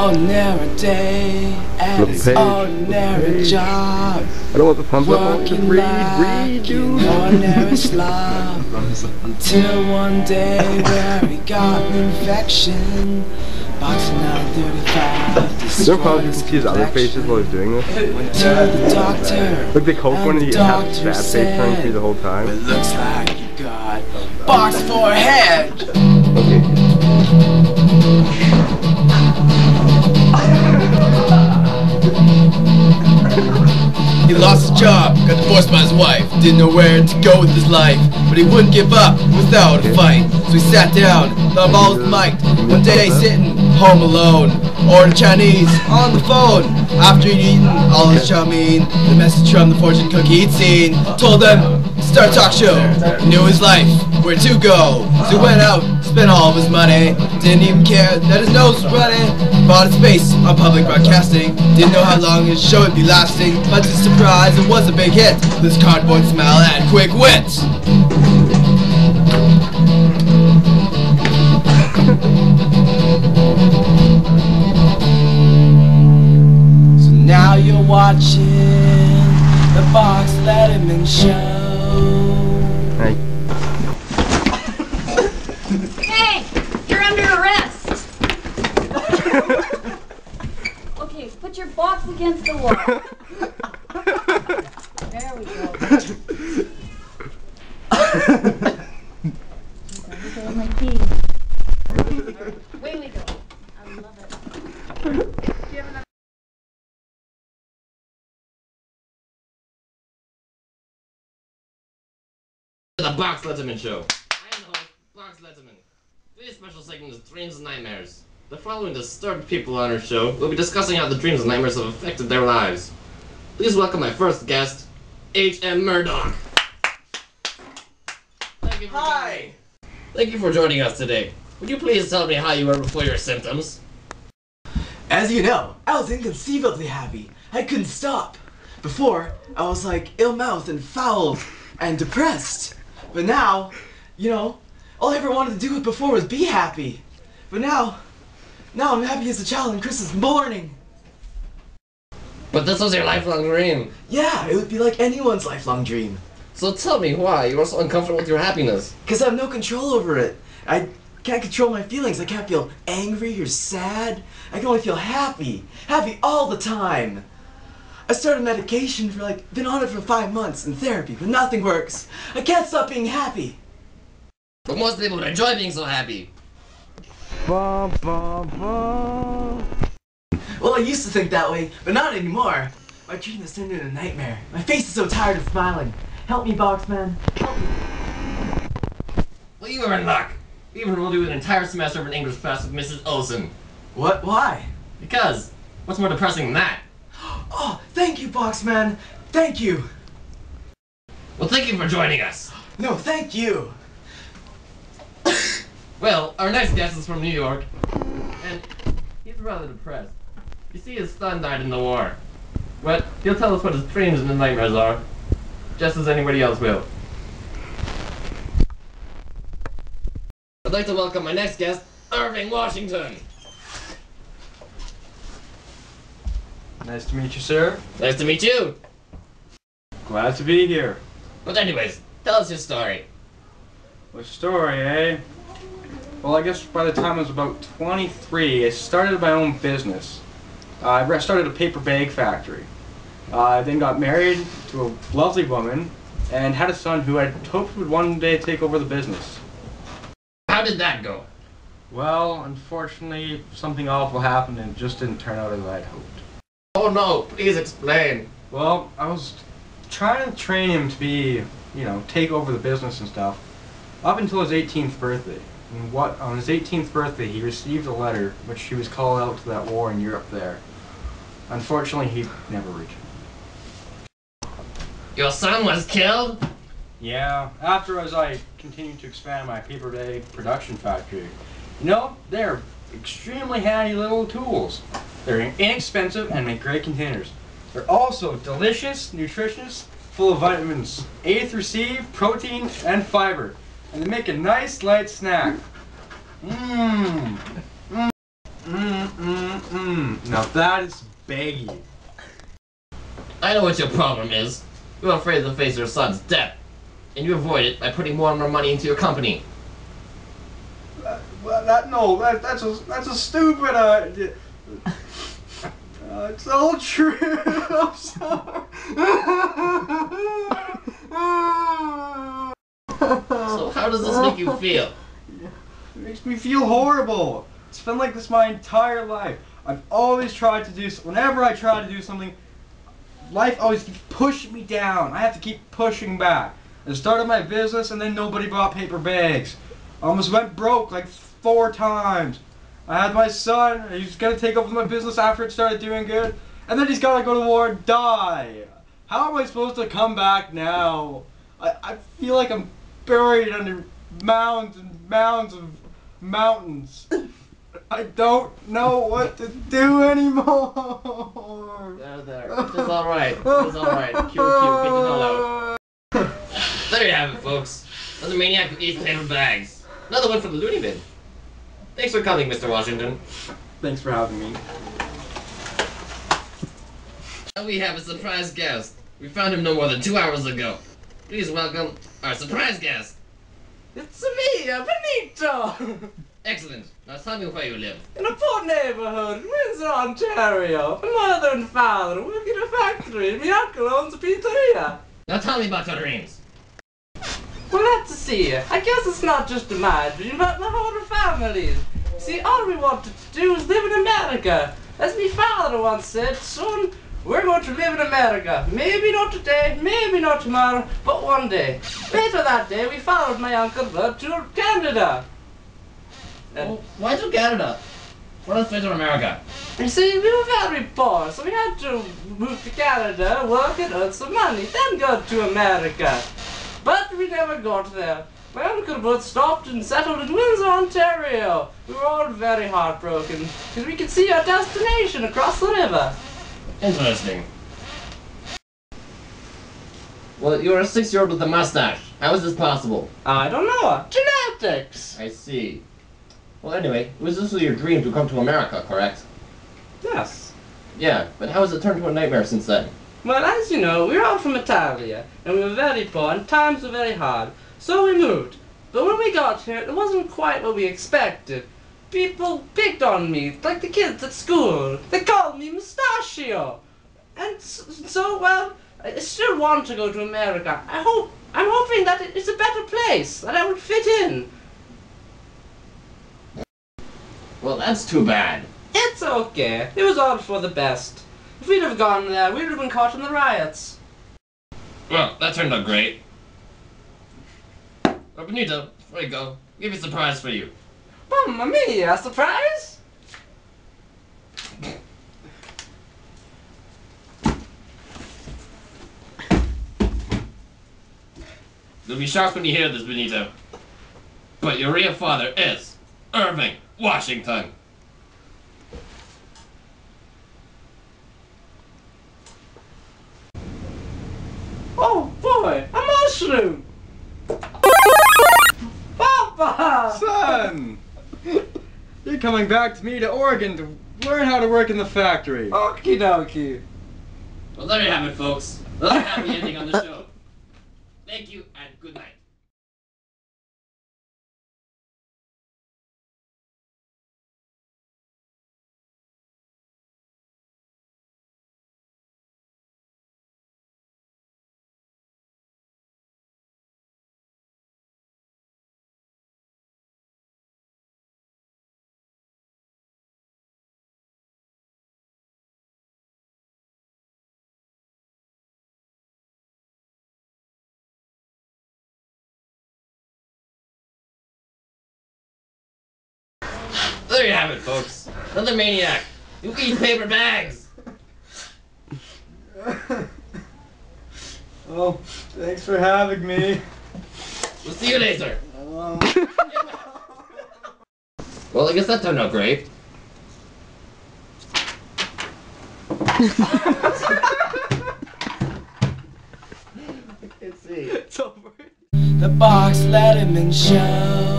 ordinary day at his ordinary job. I don't want the thumbs up. I want you to Working like an ordinary slob. Until one day where he got an infection. About 9:35. Don't probably see his other faces while he's doing this. Went to the doctor. Like the coke one and you have his sad face turning through the whole time. It looks like you got box forehead. Okay. He lost his job, got divorced by his wife, didn't know where to go with his life, but he wouldn't give up without a fight. So he sat down, thought of all his might. One day sitting home alone, ordered Chinese on the phone. After he'd eaten all his chow mein, the message from the fortune cookie he'd seen told him to start a talk show. He knew his life, where to go. So he went out, spent all of his money, didn't even care that his nose was running. Bought a space on public broadcasting, didn't know how long his show would be lasting. But to his surprise, it was a big hit. This cardboard smile and quick wit. So now you're watching the Box Letterman Show. Hey. Hey, you're under arrest. Okay, put your box against the wall. There we go. There's my key. Way we go. I love it. The Box Letterman Show. I am the host, Box Letterman. Today's special segment is Dreams and Nightmares. The following disturbed people on our show will be discussing how the dreams and nightmares have affected their lives. Please welcome my first guest, H.M. Murdoch. Hi! Thank you for joining us today. Would you please tell me how you were before your symptoms? As you know, I was inconceivably happy. I couldn't stop. Before, I was like ill-mouthed and foul and depressed. But now, you know, all I ever wanted to do before was be happy. But now I'm happy as a child on Christmas morning. But this was your lifelong dream. Yeah, it would be like anyone's lifelong dream. So tell me why you are so uncomfortable with your happiness. Because I have no control over it. I can't control my feelings. I can't feel angry or sad. I can only feel happy. Happy all the time. I started medication been on it for 5 months in therapy, but nothing works. I can't stop being happy. But most people would enjoy being so happy. Bum, bum, bum. Well, I used to think that way, but not anymore. My dream has turned into a nightmare. My face is so tired of smiling. Help me, Boxman. Help me. Well, you are in luck. We even will do an entire semester of an English class with Mrs. Olsen. What? Why? Because, what's more depressing than that? Oh, thank you, Boxman. Thank you. Well, thank you for joining us. No, thank you. Well, our next guest is from New York, and he's rather depressed. You see, his son died in the war. But he'll tell us what his dreams and his nightmares are, just as anybody else will. I'd like to welcome my next guest, Irving Washington. Nice to meet you, sir. Nice to meet you. Glad to be here. But anyways, tell us your story. What story, eh? Well, I guess by the time I was about 23, I started my own business. I started a paper bag factory. I then got married to a lovely woman and had a son who I hoped would one day take over the business. How did that go? Well, unfortunately, something awful happened and it just didn't turn out as I'd hoped. Oh no, please explain. Well, I was trying to train him to be, take over the business and stuff, up until his 18th birthday. And on his 18th birthday, he received a letter which he was called out to that war in Europe there. Unfortunately, he never returned. Your son was killed? Yeah, after as I continued to expand my paper bag production factory. They're extremely handy little tools. They're inexpensive and make great containers. They're also delicious, nutritious, full of vitamins A through C, protein, and fiber. And they make a nice light snack. Now that is baggy. I know what your problem is. You're afraid to face your son's debt, and you avoid it by putting more and more money into your company. That's a stupid idea. It's all true. I'm sorry. So how does this make you feel? It makes me feel horrible. It's been like this my entire life. I've always tried to do, whenever I try to do something, life always keeps pushing me down. I have to keep pushing back. I started my business and then nobody bought paper bags. I almost went broke like 4 times. I had my son, he's gonna take over my business after it started doing good, and then he's gotta go to war and die. How am I supposed to come back now? I feel like I'm buried under mounds and mounds of mountains. I don't know what to do anymore. There. It's alright. It's alright. Cute. Get the hell out. There you have it, folks. Another maniac who eats paper bags. Another one from the loony bin. Thanks for coming, Mr. Washington. Thanks for having me. Now we have a surprise guest. We found him no more than 2 hours ago. Please welcome our surprise guest. It's me, Benito! Excellent. Now tell me where you live. In a poor neighborhood in Windsor, Ontario. My mother and father work in a factory, and my uncle owns a pizzeria. Now tell me about your dreams. Well, let's see. I guess it's not just my dream, but the whole family's. See, all we wanted to do is live in America. As my father once said, son, we're going to live in America. Maybe not today, maybe not tomorrow, but one day. Later that day, we followed my Uncle Bud to Canada. Well, why to Canada? What else to America? You see, we were very poor, so we had to move to Canada, work and earn some money, then go to America. But we never got there. My Uncle Bud stopped and settled in Windsor, Ontario. We were all very heartbroken, because we could see our destination across the river. Interesting. Well, you're a 6-year-old with a mustache. How is this possible? I don't know. Genetics! I see. Well, anyway, it was this was your dream to come to America, correct? Yes. Yeah, but how has it turned to a nightmare since then? Well, as you know, we were all from Italia, and we were very poor, and times were very hard. So we moved. But when we got here, it wasn't quite what we expected. People picked on me, like the kids at school. They called me Mustachio. And so, well, I still want to go to America. I'm hoping that it's a better place, that I would fit in. Well, that's too bad. It's okay. It was all for the best. If we'd have gone there, we'd have been caught in the riots. Well, that turned out great. Well, Benito, before you go, we have a surprise for you. Mamma mia, a surprise? You'll be shocked when you hear this, Benito. But your real father is Irving Washington. Oh boy, a mushroom! Papa! Son! You're coming back to me to Oregon to learn how to work in the factory. Okie dokie. Well, there you have it, folks. Another happy ending on the show. Thank you, and good night. There you have it, folks. Another maniac who eats paper bags. Well, thanks for having me. We'll see you later. Well, I guess that turned out great. It's over. The Box Letterman Show.